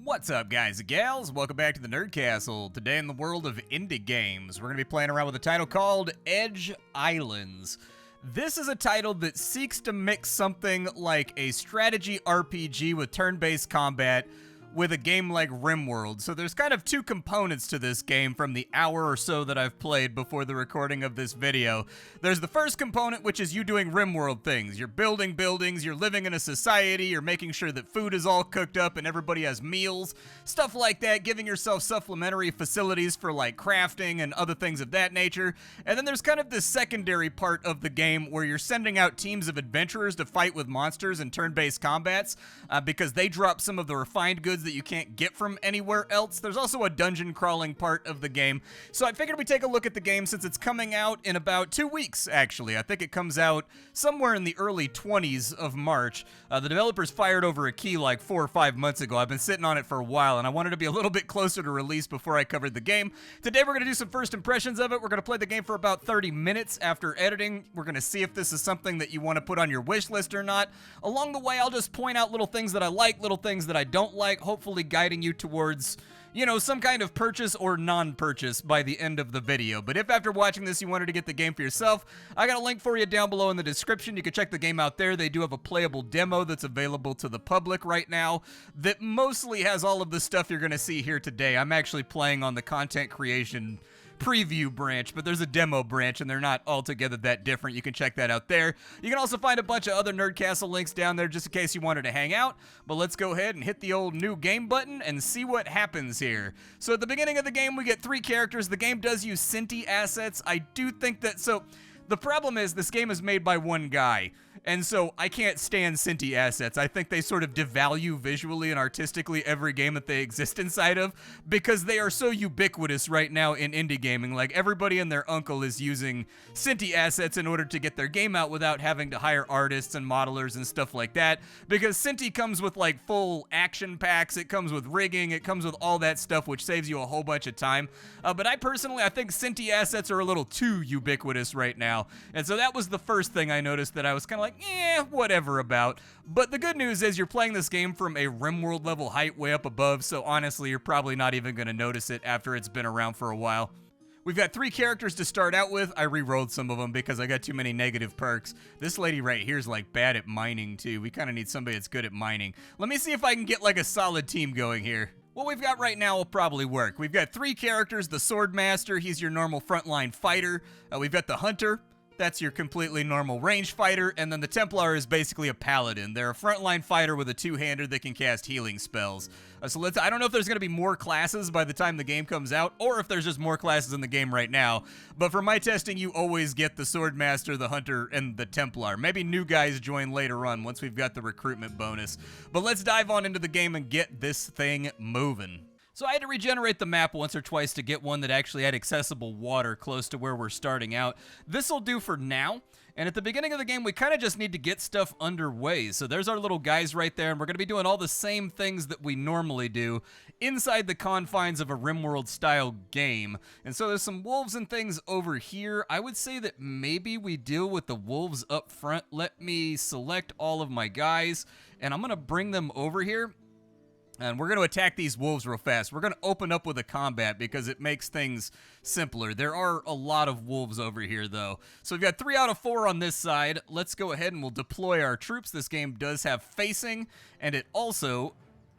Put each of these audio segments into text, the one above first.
What's up, guys and gals? Welcome back to the Nerd Castle. Today in the world of indie games, we're going to be playing around with a title called Edge Islands. This is a title that seeks to mix something like a strategy RPG with turn-based combat with a game like RimWorld. So there's kind of two components to this game from the hour or so that I've played before the recording of this video. There's the first component, which is you doing RimWorld things. You're building buildings, you're living in a society, you're making sure that food is all cooked up and everybody has meals, stuff like that, giving yourself supplementary facilities for like crafting and other things of that nature. And then there's kind of this secondary part of the game where you're sending out teams of adventurers to fight with monsters in turn-based combats because they drop some of the refined goods that you can't get from anywhere else. There's also a dungeon crawling part of the game. So I figured we'd take a look at the game since it's coming out in about 2 weeks, actually. I think it comes out somewhere in the early 20s of March. The developers fired over a key like 4 or 5 months ago. I've been sitting on it for a while, and I wanted to be a little bit closer to release before I covered the game. Today we're going to do some first impressions of it. We're going to play the game for about 30 minutes after editing. We're going to see if this is something that you want to put on your wish list or not. Along the way, I'll just point out little things that I like, little things that I don't like, hopefully guiding you towards, you know, some kind of purchase or non-purchase by the end of the video. But if after watching this you wanted to get the game for yourself, I got a link for you down below in the description. You can check the game out there. They do have a playable demo that's available to the public right now that mostly has all of the stuff you're going to see here today. I'm actually playing on the content creation preview branch, but there's a demo branch and they're not altogether that different. You can check that out there. You can also find a bunch of other Nerd Castle links down there just in case you wanted to hang out. But let's go ahead and hit the old new game button and see what happens here. So at the beginning of the game, we get 3 characters. The game does use Cinti assets. I do think that, so the problem is this game is made by one guy, and so I can't stand Cinti assets. I think they sort of devalue visually and artistically every game that they exist inside of because they are so ubiquitous right now in indie gaming. Like, everybody and their uncle is using Cinti assets in order to get their game out without having to hire artists and modelers and stuff like that, because Cinti comes with like full action packs, it comes with rigging, it comes with all that stuff, which saves you a whole bunch of time. But I think Cinti assets are a little too ubiquitous right now. And so that was the first thing I noticed that I was kind of like, whatever about. But the good news is you're playing this game from a RimWorld level height way up above, so honestly, you're probably not even going to notice it after it's been around for a while. We've got 3 characters to start out with. I re-rolled some of them because I got too many negative perks. This lady right here is like bad at mining too. We kind of need somebody that's good at mining. Let me see if I can get like a solid team going here. What we've got right now will probably work. We've got 3 characters. The Swordmaster, he's your normal frontline fighter. We've got the Hunter. That's your completely normal range fighter, and then the Templar is basically a paladin. They're a frontline fighter with a 2-hander that can cast healing spells. I don't know if there's going to be more classes by the time the game comes out, or if there's just more classes in the game right now, but for my testing, you always get the Swordmaster, the Hunter, and the Templar. Maybe new guys join later on once we've got the recruitment bonus. But let's dive on into the game and get this thing moving. So I had to regenerate the map once or twice to get one that actually had accessible water close to where we're starting out. This'll do for now, and at the beginning of the game, we kind of just need to get stuff underway. So there's our little guys right there, and we're going to be doing all the same things that we normally do inside the confines of a RimWorld-style game. And so there's some wolves and things over here. I would say that maybe we deal with the wolves up front. Let me select all of my guys, and I'm going to bring them over here. And we're going to attack these wolves real fast. We're going to open up with a combat because it makes things simpler. There are a lot of wolves over here, though. So we've got 3 out of 4 on this side. Let's go ahead and we'll deploy our troops. This game does have facing, and it also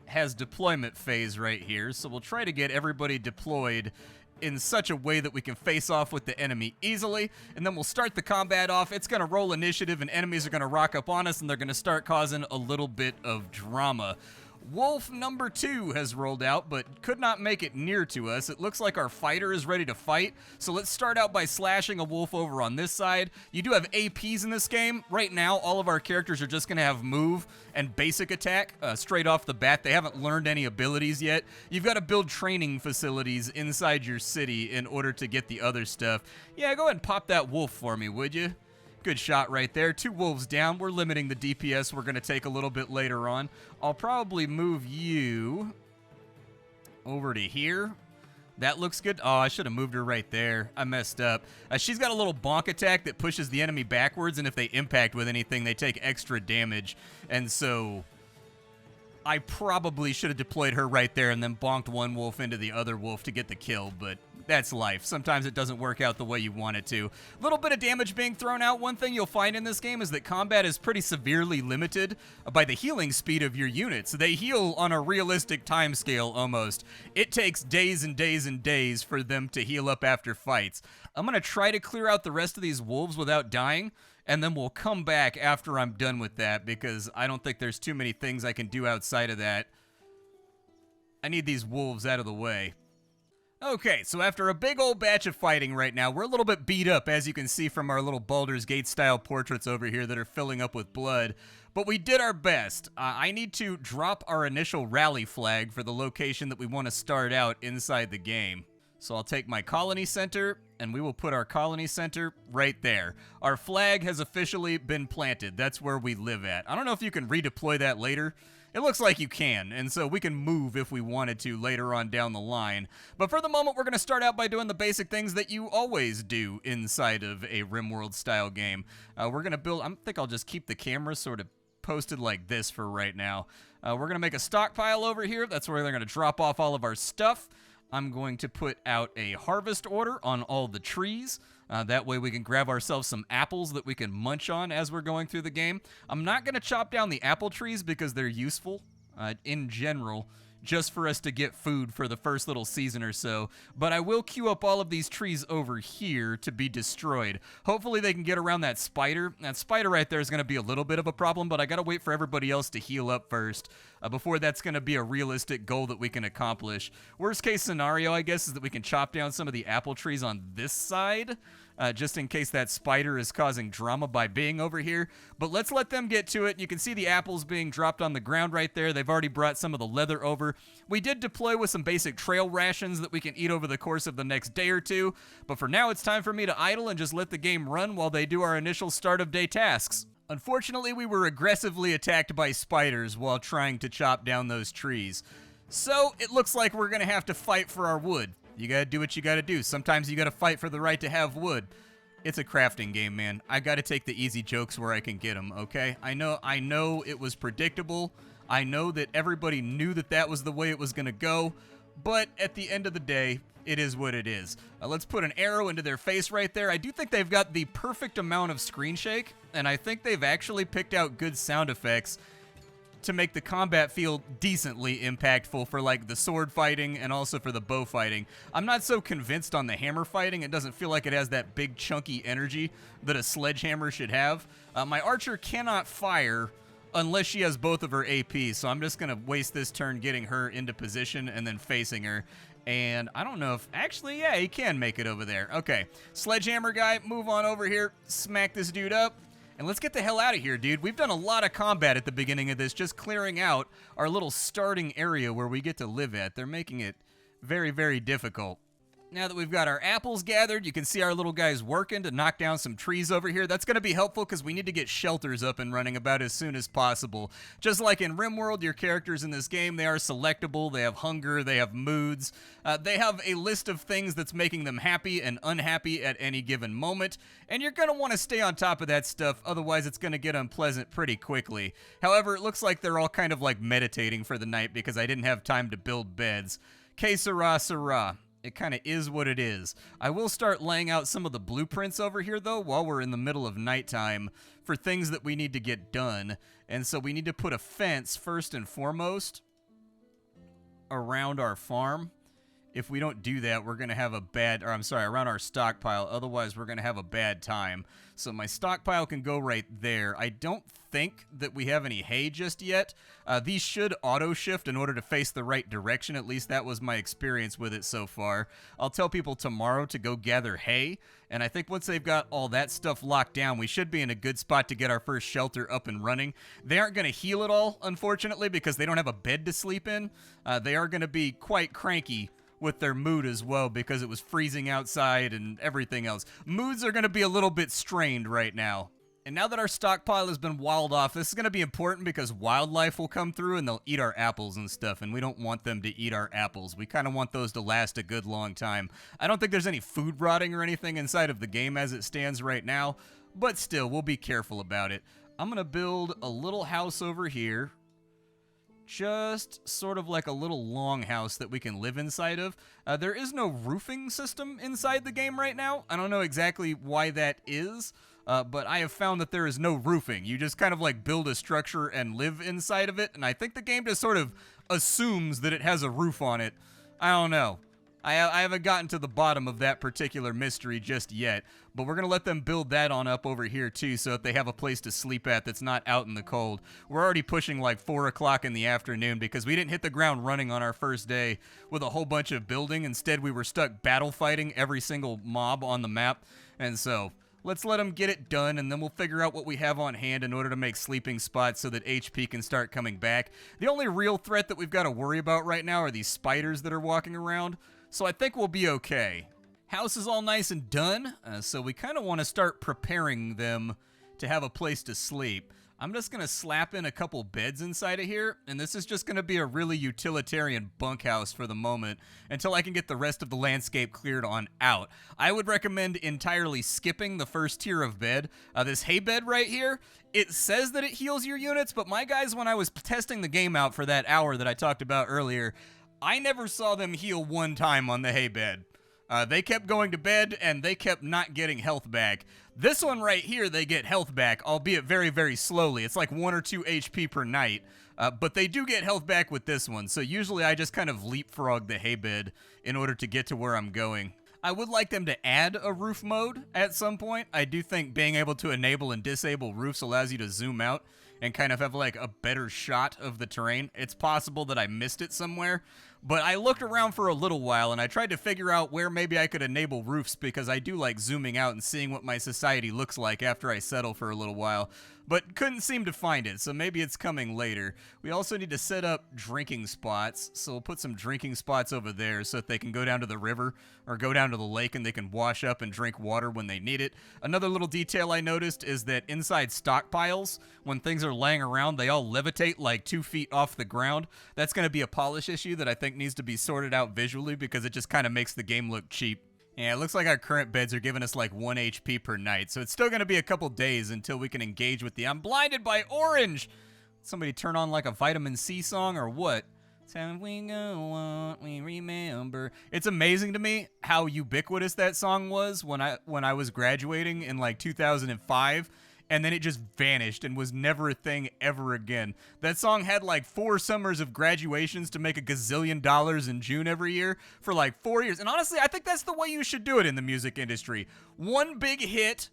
has deployment phase right here. So we'll try to get everybody deployed in such a way that we can face off with the enemy easily, and then we'll start the combat off. It's going to roll initiative, and enemies are going to rock up on us, and they're going to start causing a little bit of drama. Wolf number 2 has rolled out, but could not make it near to us. It looks like our fighter is ready to fight, so let's start out by slashing a wolf over on this side. You do have APs in this game. Right now, all of our characters are just going to have move and basic attack straight off the bat. They haven't learned any abilities yet. You've got to build training facilities inside your city in order to get the other stuff. Yeah, go ahead and pop that wolf for me, would you? Good shot right there. 2 wolves down. We're limiting the DPS we're going to take a little bit later on. I'll probably move you over to here. That looks good. Oh, I should have moved her right there. I messed up. She's got a little bonk attack that pushes the enemy backwards, and if they impact with anything, they take extra damage. And so I probably should have deployed her right there and then bonked one wolf into the other wolf to get the kill, but that's life. Sometimes it doesn't work out the way you want it to. A little bit of damage being thrown out. One thing you'll find in this game is that combat is pretty severely limited by the healing speed of your units. They heal on a realistic time scale almost. It takes days and days and days for them to heal up after fights. I'm going to try to clear out the rest of these wolves without dying, and then we'll come back after I'm done with that because I don't think there's too many things I can do outside of that. I need these wolves out of the way. Okay, so after a big old batch of fighting right now, we're a little bit beat up, as you can see from our little Baldur's Gate-style portraits over here that are filling up with blood. But we did our best. I need to drop our initial rally flag for the location that we want to start out inside the game. So I'll take my colony center, and we will put our colony center right there. Our flag has officially been planted. That's where we live at. I don't know if you can redeploy that later. It looks like you can, and so we can move if we wanted to later on down the line. But for the moment, we're going to start out by doing the basic things that you always do inside of a RimWorld-style game. We're going to build... I think I'll just keep the camera sort of posted like this for right now. We're going to make a stockpile over here. That's where they're going to drop off all of our stuff. I'm going to put out a harvest order on all the trees. That way we can grab ourselves some apples that we can munch on as we're going through the game. I'm not going to chop down the apple trees because they're useful in general, just for us to get food for the first little season or so. But I will queue up all of these trees over here to be destroyed. Hopefully they can get around that spider. That spider right there is going to be a little bit of a problem, but I got to wait for everybody else to heal up first before that's going to be a realistic goal that we can accomplish. Worst case scenario, I guess, is that we can chop down some of the apple trees on this side, just in case that spider is causing drama by being over here. But let's let them get to it. You can see the apples being dropped on the ground right there. They've already brought some of the leather over. We did deploy with some basic trail rations that we can eat over the course of the next day or two. But for now, it's time for me to idle and just let the game run while they do our initial start of day tasks. Unfortunately, we were aggressively attacked by spiders while trying to chop down those trees. So it looks like we're going to have to fight for our wood. You gotta do what you gotta do. Sometimes you gotta fight for the right to have wood. It's a crafting game, man. I gotta take the easy jokes where I can get them, okay? I know it was predictable. I know that everybody knew that that was the way it was gonna go. But at the end of the day, it is what it is. Let's put an arrow into their face right there. I do think they've got the perfect amount of screen shake, and I think they've actually picked out good sound effects to make the combat feel decently impactful for like the sword fighting and also for the bow fighting. I'm not so convinced on the hammer fighting. It doesn't feel like it has that big chunky energy that a sledgehammer should have. My archer cannot fire unless she has both of her APs, so I'm just going to waste this turn getting her into position and then facing her. And I don't know if... Actually, yeah, he can make it over there. Okay, sledgehammer guy, move on over here, smack this dude up. And let's get the hell out of here, dude. We've done a lot of combat at the beginning of this, just clearing out our little starting area where we get to live at. They're making it very, very difficult. Now that we've got our apples gathered, you can see our little guys working to knock down some trees over here. That's going to be helpful because we need to get shelters up and running about as soon as possible. Just like in RimWorld, your characters in this game, they are selectable. They have hunger. They have moods. They have a list of things that's making them happy and unhappy at any given moment. And you're going to want to stay on top of that stuff. Otherwise, it's going to get unpleasant pretty quickly. However, it looks like they're all kind of like meditating for the night because I didn't have time to build beds. Que sera, sera. It kind of is what it is. I will start laying out some of the blueprints over here, though, while we're in the middle of nighttime for things that we need to get done. And so we need to put a fence, first and foremost, around our farm. If we don't do that, we're going to have a bad... Or, I'm sorry, around our stockpile. Otherwise, we're going to have a bad time. So my stockpile can go right there. I don't think that we have any hay just yet. These should auto-shift in order to face the right direction. At least that was my experience with it so far. I'll tell people tomorrow to go gather hay. And I think once they've got all that stuff locked down, we should be in a good spot to get our first shelter up and running. They aren't going to heal it all, unfortunately, because they don't have a bed to sleep in. They are going to be quite cranky with their mood as well because it was freezing outside and everything else. Moods are going to be a little bit strained right now. And now that our stockpile has been walled off, this is going to be important because wildlife will come through and they'll eat our apples and stuff, and we don't want them to eat our apples. We kind of want those to last a good long time. I don't think there's any food rotting or anything inside of the game as it stands right now, but still, we'll be careful about it. I'm going to build a little house over here. just sort of like a little longhouse that we can live inside of. There is no roofing system inside the game right now. I don't know exactly why that is, but I have found that there is no roofing. You just kind of like build a structure and live inside of it, and I think the game just sort of assumes that it has a roof on it. I don't know. I haven't gotten to the bottom of that particular mystery just yet, but we're going to let them build that on up over here too so that they have a place to sleep at that's not out in the cold. We're already pushing like 4 o'clock in the afternoon because we didn't hit the ground running on our first day with a whole bunch of building. Instead, we were stuck battle fighting every single mob on the map, and so let's let them get it done, and then we'll figure out what we have on hand in order to make sleeping spots so that HP can start coming back. The only real threat that we've got to worry about right now are these spiders that are walking around. So I think we'll be okay. House is all nice and done, so we kind of want to start preparing them to have a place to sleep. I'm just going to slap in a couple beds inside of here, and this is just going to be a really utilitarian bunkhouse for the moment until I can get the rest of the landscape cleared on out. I would recommend entirely skipping the first tier of bed. This hay bed right here, it says that it heals your units, but my guys, when I was testing the game out for that hour that I talked about earlier, I never saw them heal one time on the hay bed. They kept going to bed, and they kept not getting health back. This one right here, they get health back, albeit very, very slowly. It's like 1 or 2 HP per night, but they do get health back with this one. So usually I just kind of leapfrog the hay bed in order to get to where I'm going. I would like them to add a roof mode at some point. I do think being able to enable and disable roofs allows you to zoom out and kind of have like a better shot of the terrain. It's possible that I missed it somewhere, but I looked around for a little while and I tried to figure out where maybe I could enable roofs because I do like zooming out and seeing what my society looks like after I settle for a little while, but couldn't seem to find it, so maybe it's coming later. We also need to set up drinking spots, so we'll put some drinking spots over there so that they can go down to the river or go down to the lake and they can wash up and drink water when they need it. Another little detail I noticed is that inside stockpiles, when things are laying around, they all levitate like 2 feet off the ground. That's going to be a polish issue that I think needs to be sorted out visually because it just kind of makes the game look cheap. Yeah, it looks like our current beds are giving us like 1 HP per night, so it's still going to be a couple days until we can engage with the I'm blinded by orange! Somebody turn on like a vitamin C song or what? Time we go on, we remember. It's amazing to me how ubiquitous that song was when I was graduating in like 2005. And then it just vanished and was never a thing ever again. That song had like 4 summers of graduations to make $1 gazillion in June every year for like 4 years. And honestly, I think that's the way you should do it in the music industry. One big hit,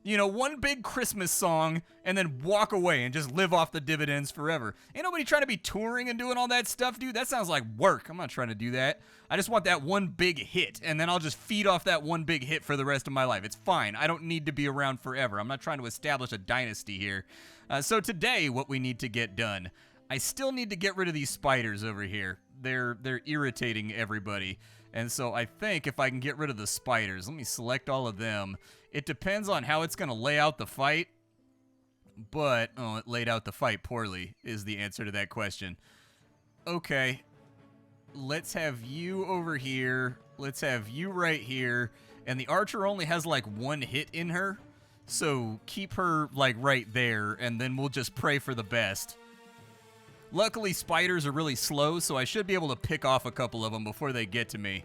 you know, one big Christmas song, and then walk away and just live off the dividends forever. Ain't nobody trying to be touring and doing all that stuff, dude. That sounds like work. I'm not trying to do that. I just want that one big hit, and then I'll just feed off that one big hit for the rest of my life. It's fine. I don't need to be around forever. I'm not trying to establish a dynasty here. So today, what we need to get done, I still need to get rid of these spiders over here. They're irritating everybody. And so I think if I can get rid of the spiders, let me select all of them. It depends on how it's going to lay out the fight, but, oh, it laid out the fight poorly is the answer to that question. Okay, let's have you over here. Let's have you right here. And the archer only has like 1 hit in her, so keep her like right there, and then we'll just pray for the best. Luckily, spiders are really slow, so I should be able to pick off a couple of them before they get to me.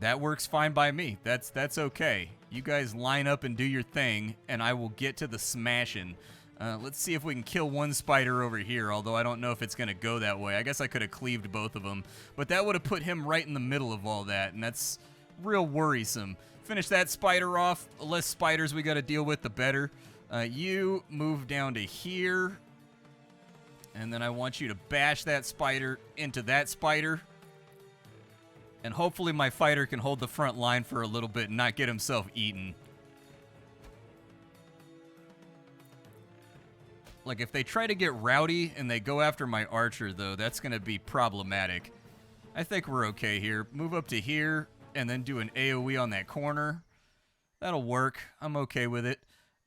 That works fine by me. That's okay. You guys line up and do your thing, and I will get to the smashing. Let's see if we can kill one spider over here, although I don't know if it's going to go that way. I guess I could have cleaved both of them, but that would have put him right in the middle of all that, and that's real worrisome. Finish that spider off. The less spiders we got to deal with, the better. You move down to here, and then I want you to bash that spider into that spider. And hopefully my fighter can hold the front line for a little bit and not get himself eaten. Like, if they try to get rowdy and they go after my archer, though, that's going to be problematic. I think we're okay here. Move up to here and then do an AoE on that corner. That'll work. I'm okay with it.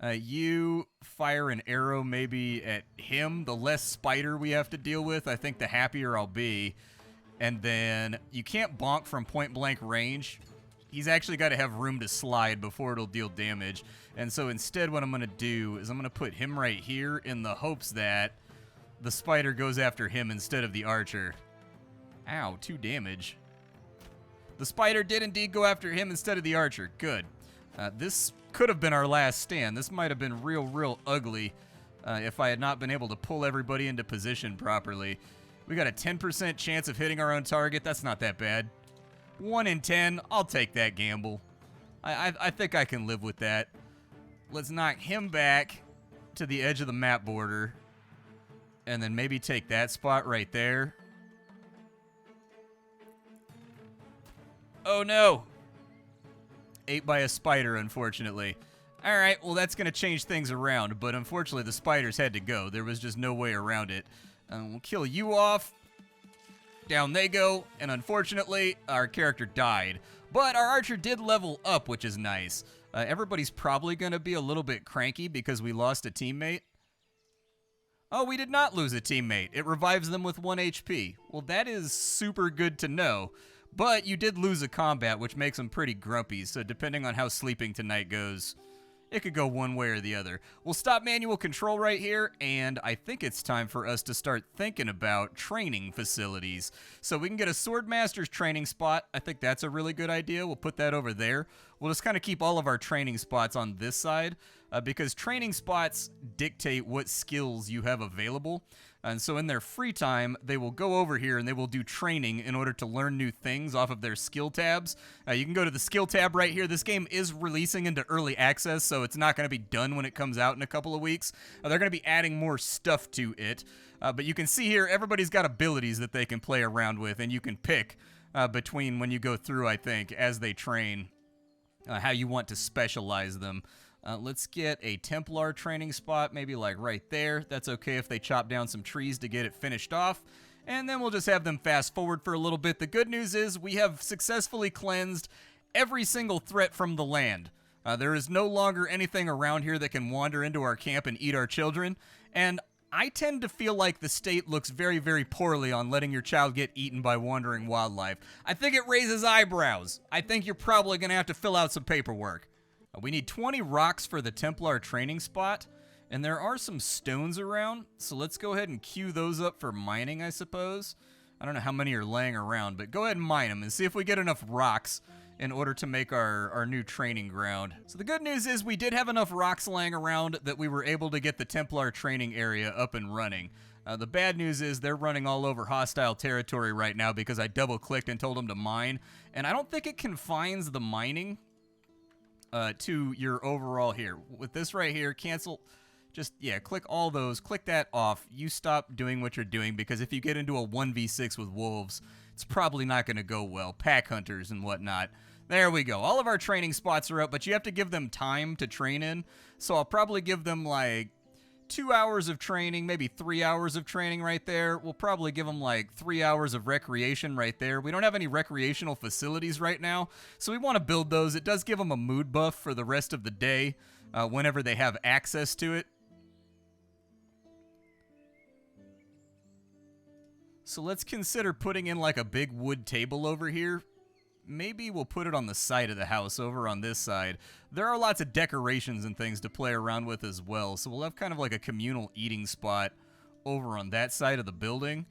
You fire an arrow maybe at him. The less spider we have to deal with, I think the happier I'll be. And then you can't bonk from point-blank range. He's actually got to have room to slide before it'll deal damage. And so instead what I'm going to do is I'm going to put him right here in the hopes that the spider goes after him instead of the archer. Ow, 2 damage. The spider did indeed go after him instead of the archer. Good. This could have been our last stand. This might have been real ugly if I had not been able to pull everybody into position properly. We got a 10% chance of hitting our own target. That's not that bad. 1 in 10. I'll take that gamble. I think I can live with that. Let's knock him back to the edge of the map border. And then maybe take that spot right there. Oh no! Ate by a spider, unfortunately. Alright, well that's going to change things around, but unfortunately the spiders had to go. There was just no way around it. We'll kill you off. Down they go, and unfortunately, our character died. But our archer did level up, which is nice. Everybody's probably going to be a little bit cranky because we lost a teammate. Oh, we did not lose a teammate. It revives them with 1 HP. Well, that is super good to know. But you did lose a combat, which makes them pretty grumpy, so depending on how sleeping tonight goes, it could go one way or the other. We'll stop manual control right here, and I think it's time for us to start thinking about training facilities. So we can get a Swordmaster's training spot. I think that's a really good idea. We'll put that over there. We'll just kind of keep all of our training spots on this side, because training spots dictate what skills you have available. And so in their free time, they will go over here and they will do training in order to learn new things off of their skill tabs. You can go to the skill tab right here. This game is releasing into early access, so it's not going to be done when it comes out in a couple of weeks. They're going to be adding more stuff to it. But you can see here, everybody's got abilities that they can play around with, and you can pick between when you go through, I think, as they train, how you want to specialize them. Let's get a Templar training spot, maybe like right there. That's okay if they chop down some trees to get it finished off. And then we'll just have them fast forward for a little bit. The good news is we have successfully cleansed every single threat from the land. There is no longer anything around here that can wander into our camp and eat our children. And I tend to feel like the state looks very poorly on letting your child get eaten by wandering wildlife. I think it raises eyebrows. I think you're probably going to have to fill out some paperwork. We need 20 rocks for the Templar training spot, and there are some stones around, so let's go ahead and queue those up for mining, I suppose. I don't know how many are laying around, but go ahead and mine them and see if we get enough rocks in order to make our new training ground. So the good news is we did have enough rocks laying around that we were able to get the Templar training area up and running. The bad news is they're running all over hostile territory right now because I double-clicked and told them to mine, and I don't think it confines the mining to your overall here. With this right here, cancel, just, yeah, click all those, click that off. You stop doing what you're doing because if you get into a 1v6 with wolves, it's probably not going to go well. Pack hunters and whatnot. There we go. All of our training spots are up, but you have to give them time to train in. So I'll probably give them like 2 hours of training, maybe 3 hours of training right there. We'll probably give them like 3 hours of recreation right there. We don't have any recreational facilities right now, so we want to build those. It does give them a mood buff for the rest of the day whenever they have access to it. So let's consider putting in like a big wood table over here. Maybe we'll put it on the side of the house over on this side. There are lots of decorations and things to play around with as well, so we'll have kind of like a communal eating spot over on that side of the building.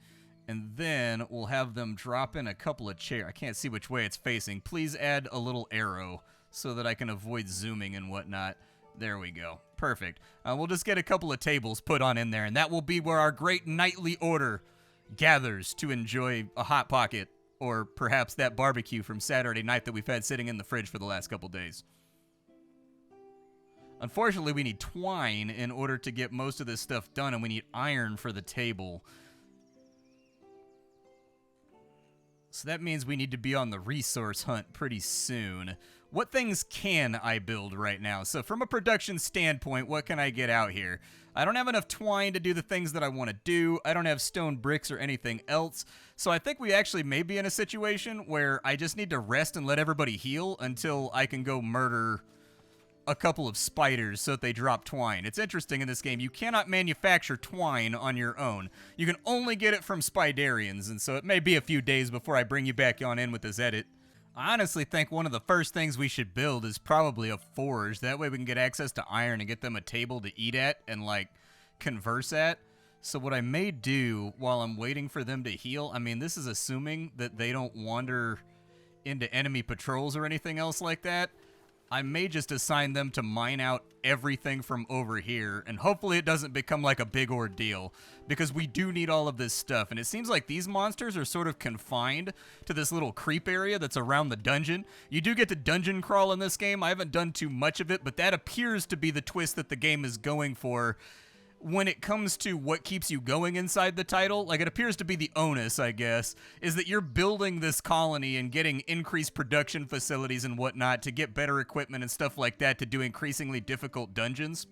And then we'll have them drop in a couple of chairs. I can't see which way it's facing. Please add a little arrow so that I can avoid zooming and whatnot. There we go. Perfect. We'll just get a couple of tables put on in there, and that will be where our great nightly order gathers to enjoy a Hot Pocket. Or perhaps that barbecue from Saturday night that we've had sitting in the fridge for the last couple days. Unfortunately, we need twine in order to get most of this stuff done, and we need iron for the table. So that means we need to be on the resource hunt pretty soon. What things can I build right now? So from a production standpoint, what can I get out here? I don't have enough twine to do the things that I want to do. I don't have stone bricks or anything else. So I think we actually may be in a situation where I just need to rest and let everybody heal until I can go murder a couple of spiders so that they drop twine. It's interesting in this game. You cannot manufacture twine on your own. You can only get it from spidarians, and so it may be a few days before I bring you back on in with this edit. I honestly think one of the first things we should build is probably a forge. That way we can get access to iron and get them a table to eat at and, like, converse at. So what I may do while I'm waiting for them to heal, I mean, this is assuming that they don't wander into enemy patrols or anything else like that. I may just assign them to mine out everything from over here, and hopefully it doesn't become like a big ordeal, because we do need all of this stuff, and it seems like these monsters are sort of confined to this little creep area that's around the dungeon. You do get to dungeon crawl in this game. I haven't done too much of it, but that appears to be the twist that the game is going for when it comes to what keeps you going inside the title. Like, it appears to be the onus, I guess, is that you're building this colony and getting increased production facilities and whatnot to get better equipment and stuff like that to do increasingly difficult dungeons.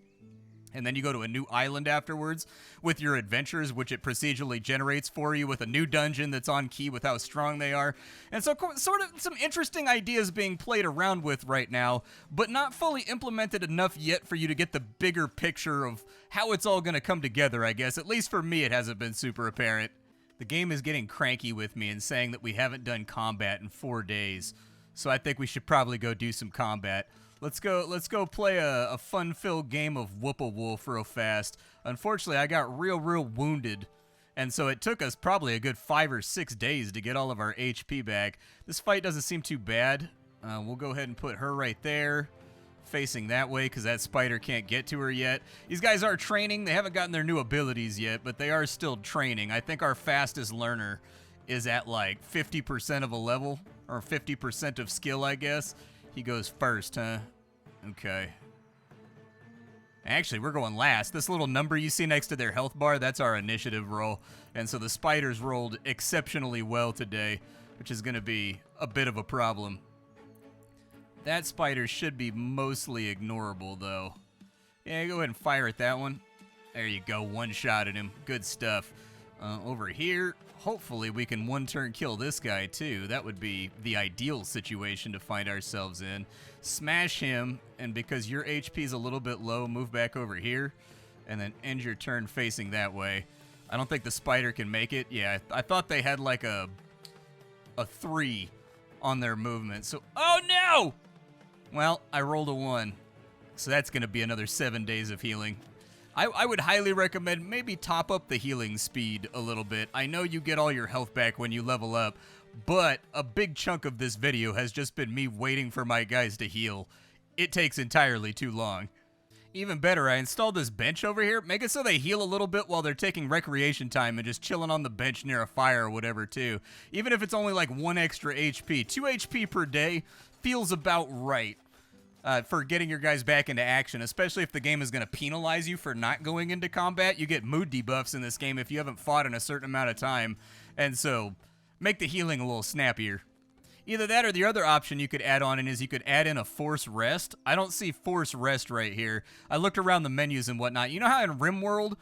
And then you go to a new island afterwards with your adventures, which it procedurally generates for you with a new dungeon that's on key with how strong they are. And so sort of some interesting ideas being played around with right now, but not fully implemented enough yet for you to get the bigger picture of how it's all going to come together, I guess. At least for me, it hasn't been super apparent. The game is getting cranky with me and saying that we haven't done combat in 4 days. So I think we should probably go do some combat. Let's go play a fun-filled game of Whoop-A-Wolf real fast. Unfortunately, I got real wounded, and so it took us probably a good 5 or 6 days to get all of our HP back. This fight doesn't seem too bad. We'll go ahead and put her right there, facing that way, because that spider can't get to her yet. These guys are training. They haven't gotten their new abilities yet, but they are still training. I think our fastest learner is at like 50% of a level, or 50% of skill, I guess. He goes first, huh? Okay. Actually, we're going last. This little number you see next to their health bar, that's our initiative roll. And so the spiders rolled exceptionally well today, which is going to be a bit of a problem. That spider should be mostly ignorable, though. Yeah, go ahead and fire at that one. There you go, one shot at him. Good stuff. Over here, hopefully we can one-turn kill this guy, too. That would be the ideal situation to find ourselves in. Smash him, and because your HP is a little bit low, move back over here, and then end your turn facing that way. I don't think the spider can make it. Yeah, I thought they had like a 3 on their movement. So, oh no! Well, I rolled a 1. So that's going to be another 7 days of healing. I would highly recommend maybe top up the healing speed a little bit. I know you get all your health back when you level up, but a big chunk of this video has just been me waiting for my guys to heal. It takes entirely too long. Even better, I installed this bench over here. Make it so they heal a little bit while they're taking recreation time and just chilling on the bench near a fire or whatever, too. Even if it's only like 1 extra HP. 2 HP per day feels about right. For getting your guys back into action, especially if the game is going to penalize you for not going into combat. You get mood debuffs in this game if you haven't fought in a certain amount of time, and so make the healing a little snappier. Either that or the other option you could add on is you could add in a force rest. I don't see force rest right here. I looked around the menus and whatnot. You know how in RimWorld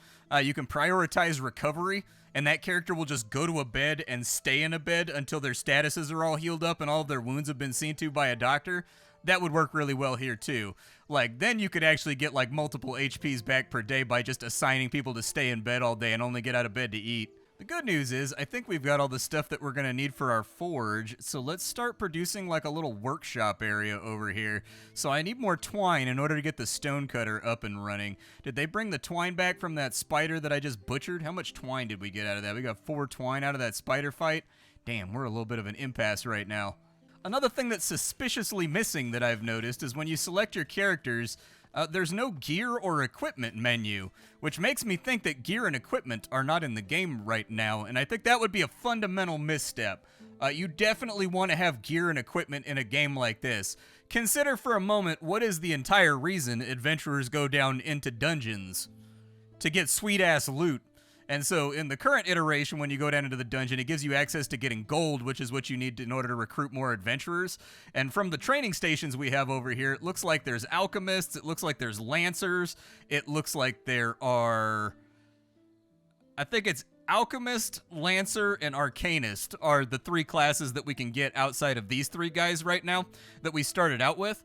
you can prioritize recovery, and that character will just go to a bed and stay in a bed until their statuses are all healed up and all of their wounds have been seen to by a doctor? That would work really well here too. Like, then you could actually get like multiple HPs back per day by just assigning people to stay in bed all day and only get out of bed to eat. The good news is, I think we've got all the stuff that we're going to need for our forge, so let's start producing like a little workshop area over here. So I need more twine in order to get the stonecutter up and running. Did they bring the twine back from that spider that I just butchered? How much twine did we get out of that? We got 4 twine out of that spider fight? Damn, we're a little bit of an impasse right now. Another thing that's suspiciously missing that I've noticed is when you select your characters, there's no gear or equipment menu, which makes me think that gear and equipment are not in the game right now, and I think that would be a fundamental misstep. You definitely want to have gear and equipment in a game like this. Consider for a moment what is the entire reason adventurers go down into dungeons: to get sweet-ass loot. And so in the current iteration, when you go down into the dungeon, it gives you access to getting gold, which is what you need in order to recruit more adventurers. And from the training stations we have over here, it looks like there's alchemists, it looks like there's lancers, it looks like there are, I think it's alchemist, lancer, and arcanist are the 3 classes that we can get outside of these 3 guys right now that we started out with.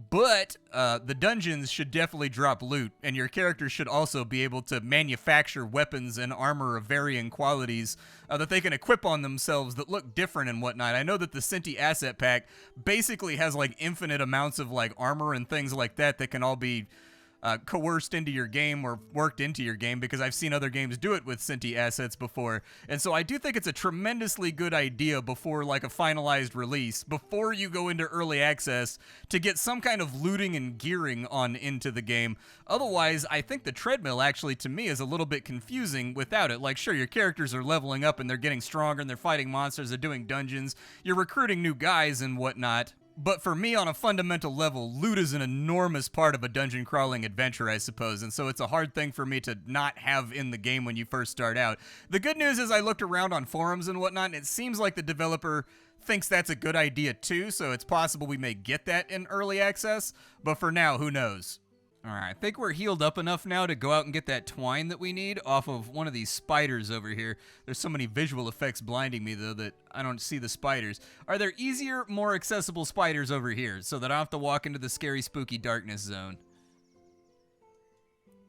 But the dungeons should definitely drop loot, and your characters should also be able to manufacture weapons and armor of varying qualities that they can equip on themselves that look different and whatnot. I know that the Cinti Asset Pack basically has like infinite amounts of like armor and things like that that can all be coerced into your game or worked into your game, because I've seen other games do it with Cinti assets before. And so I do think it's a tremendously good idea before like a finalized release, before you go into early access, to get some kind of looting and gearing on into the game. Otherwise, I think the treadmill actually to me is a little bit confusing without it. Like, sure, your characters are leveling up and they're getting stronger and they're fighting monsters, they're doing dungeons, you're recruiting new guys and whatnot. But for me, on a fundamental level, loot is an enormous part of a dungeon crawling adventure, I suppose, and so it's a hard thing for me to not have in the game when you first start out. The good news is I looked around on forums and whatnot, and it seems like the developer thinks that's a good idea too, so it's possible we may get that in early access, but for now, who knows? Alright, I think we're healed up enough now to go out and get that twine that we need off of one of these spiders over here. There's so many visual effects blinding me, though, that I don't see the spiders. Are there easier, more accessible spiders over here so that I don't have to walk into the scary, spooky darkness zone?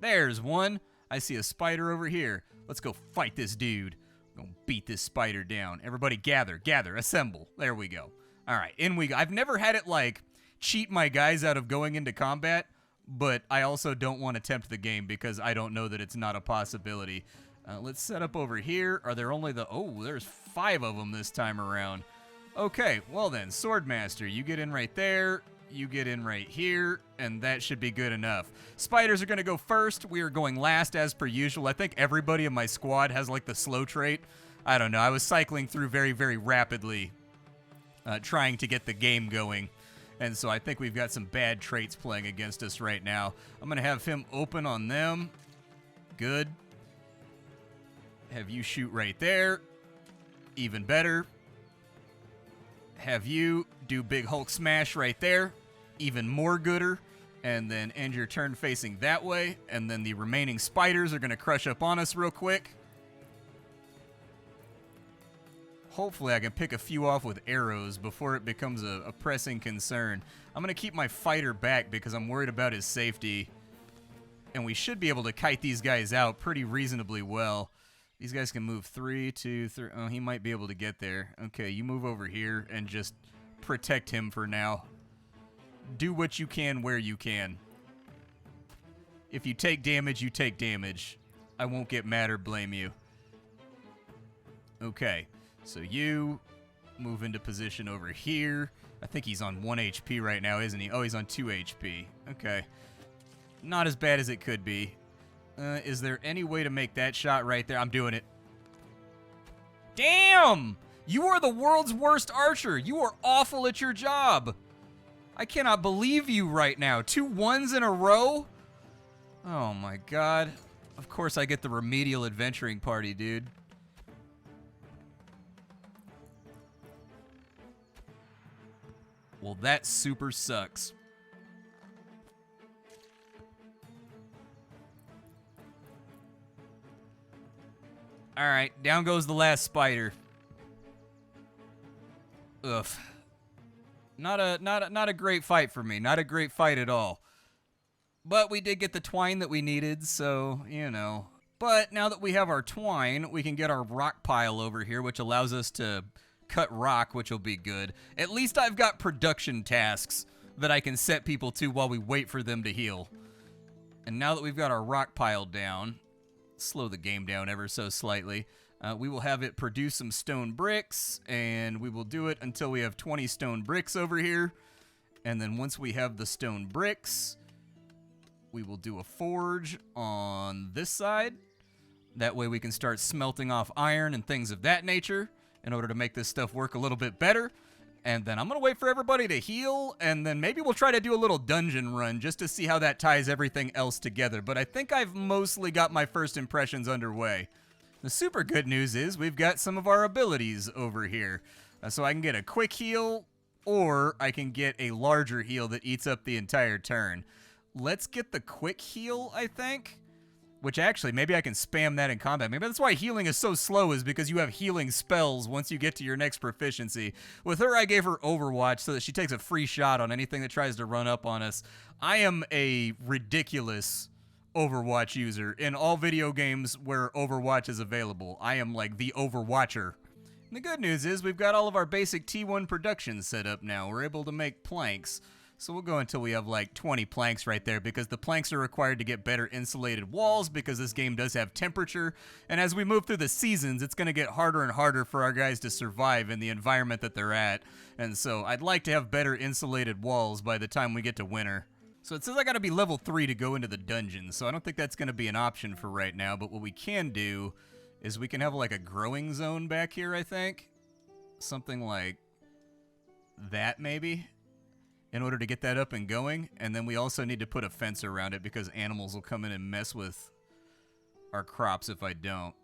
There's one. I see a spider over here. Let's go fight this dude. I'm gonna beat this spider down. Everybody gather, assemble. There we go. Alright, in we go. I've never had it, like, cheat my guys out of going into combat, but I also don't want to tempt the game because I don't know that it's not a possibility. Let's set up over here. Are there only the... Oh, there's 5 of them this time around. Okay, well then, Swordmaster, you get in right there, you get in right here, and that should be good enough. Spiders are going to go first. We are going last as per usual. I think everybody in my squad has like the slow trait. I don't know. I was cycling through very, very rapidly, trying to get the game going. And so I think we've got some bad traits playing against us right now. I'm going to have him open on them. Good. Have you shoot right there. Even better. Have you do big Hulk smash right there. Even more gooder. And then end your turn facing that way. And then the remaining spiders are going to crush up on us real quick. Hopefully I can pick a few off with arrows before it becomes a pressing concern. I'm going to keep my fighter back because I'm worried about his safety. And we should be able to kite these guys out pretty reasonably well. These guys can move 3, 2, 3. Oh, he might be able to get there. Okay, you move over here and just protect him for now. Do what you can where you can. If you take damage, you take damage. I won't get mad or blame you. Okay. So you move into position over here. I think he's on 1 HP right now, isn't he? Oh, he's on 2 HP. Okay. Not as bad as it could be. Is there any way to make that shot right there? I'm doing it. Damn! You are the world's worst archer. You are awful at your job. I cannot believe you right now. 2 1s in a row? Oh my god. Of course I get the remedial adventuring party, dude. Well, that super sucks. Alright, down goes the last spider. Ugh. Not a great fight for me. Not a great fight at all. But we did get the twine that we needed, so, you know. But now that we have our twine, we can get our rock pile over here, which allows us to cut rock, which will be good. At least I've got production tasks that I can set people to while we wait for them to heal. And now that we've got our rock pile down, slow the game down ever so slightly, we will have it produce some stone bricks, and we will do it until we have 20 stone bricks over here. And then once we have the stone bricks, we will do a forge on this side. That way we can start smelting off iron and things of that nature in order to make this stuff work a little bit better. And then I'm going to wait for everybody to heal, and then maybe we'll try to do a little dungeon run just to see how that ties everything else together. But I think I've mostly got my first impressions underway. The super good news is we've got some of our abilities over here. So I can get a quick heal, or I can get a larger heal that eats up the entire turn. Let's get the quick heal, I think. Which actually, maybe I can spam that in combat. Maybe that's why healing is so slow, is because you have healing spells once you get to your next proficiency. With her, I gave her Overwatch so that she takes a free shot on anything that tries to run up on us. I am a ridiculous Overwatch user. In all video games where Overwatch is available, I am like the Overwatcher. And the good news is we've got all of our basic T1 production set up now. We're able to make planks. So we'll go until we have like 20 planks right there, because the planks are required to get better insulated walls, because this game does have temperature. And as we move through the seasons, it's going to get harder and harder for our guys to survive in the environment that they're at. And so I'd like to have better insulated walls by the time we get to winter. So it says I got to be level 3 to go into the dungeon, so I don't think that's going to be an option for right now. But what we can do is we can have like a growing zone back here, I think. Something like that maybe, in order to get that up and going. And then we also need to put a fence around it, because animals will come in and mess with our crops if I don't.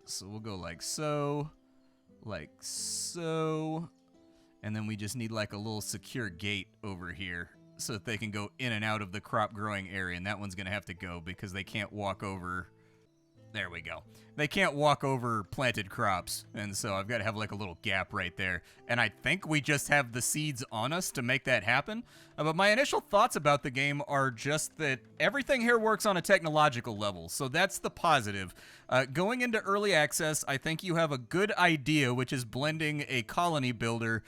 So we'll go like so, and then we just need like a little secure gate over here so that they can go in and out of the crop growing area. And that one's going to have to go because they can't walk over. There we go. They can't walk over planted crops, and so I've got to have like a little gap right there. And I think we just have the seeds on us to make that happen. But my initial thoughts about the game are just that everything here works on a technological level, so that's the positive. Going into early access, I think you have a good idea, which is blending a colony builder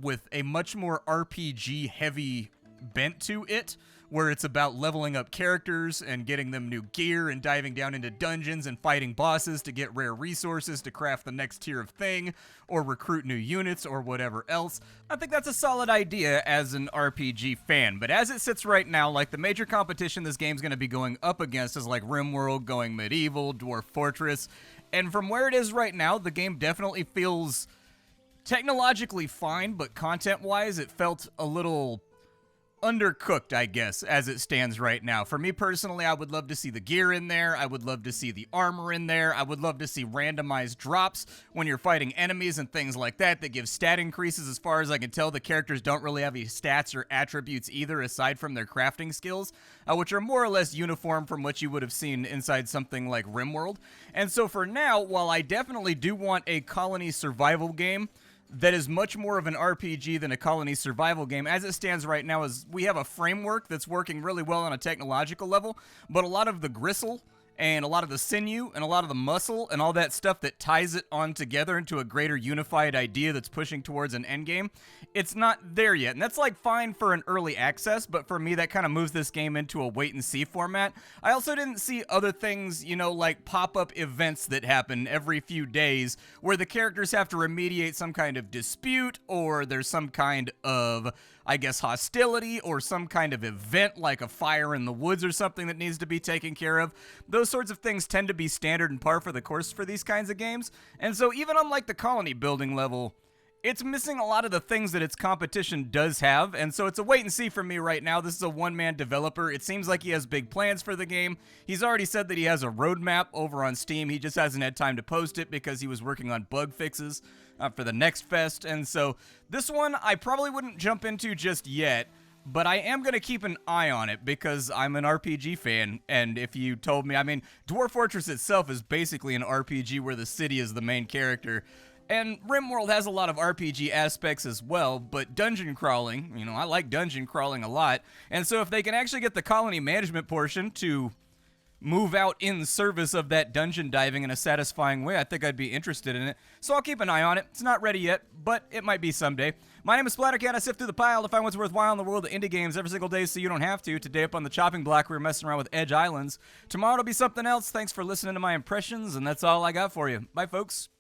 with a much more RPG-heavy bent to it, where it's about leveling up characters and getting them new gear and diving down into dungeons and fighting bosses to get rare resources to craft the next tier of thing or recruit new units or whatever else. I think that's a solid idea as an RPG fan, but as it sits right now, like the major competition this game's going to be going up against is like RimWorld, Going Medieval, Dwarf Fortress, and from where it is right now, the game definitely feels technologically fine, but content-wise, it felt a little undercooked, I guess, as it stands right now. For me personally, I would love to see the gear in there. I would love to see the armor in there. I would love to see randomized drops when you're fighting enemies and things like that that give stat increases. As far as I can tell, the characters don't really have any stats or attributes either, aside from their crafting skills, which are more or less uniform from what you would have seen inside something like RimWorld. And so for now, while I definitely do want a colony survival game that is much more of an RPG than a colony survival game, as it stands right now, is we have a framework that's working really well on a technological level, but a lot of the gristle and a lot of the sinew and a lot of the muscle and all that stuff that ties it on together into a greater unified idea that's pushing towards an end game, it's not there yet. And that's like fine for an early access, but for me that kind of moves this game into a wait and see format. I also didn't see other things, you know, like pop-up events that happen every few days where the characters have to remediate some kind of dispute, or there's some kind of, I guess, hostility or some kind of event like a fire in the woods or something that needs to be taken care of. Those sorts of things tend to be standard and par for the course for these kinds of games. And so even on like the colony building level, it's missing a lot of the things that its competition does have, and so it's a wait and see for me right now. This is a one-man developer. It seems like he has big plans for the game. He's already said that he has a roadmap over on Steam. He just hasn't had time to post it because he was working on bug fixes for the next fest, and so this one I probably wouldn't jump into just yet, but I am going to keep an eye on it because I'm an RPG fan, and if you told me, I mean, Dwarf Fortress itself is basically an RPG where the city is the main character. And RimWorld has a lot of RPG aspects as well, but dungeon crawling, you know, I like dungeon crawling a lot. And so if they can actually get the colony management portion to move out in service of that dungeon diving in a satisfying way, I think I'd be interested in it. So I'll keep an eye on it. It's not ready yet, but it might be someday. My name is Splat. I sift through the pile to find what's worthwhile in the world of indie games every single day so you don't have to. Today up on the chopping block, we were messing around with Edge Islands. Tomorrow it'll be something else. Thanks for listening to my impressions, and that's all I got for you. Bye, folks.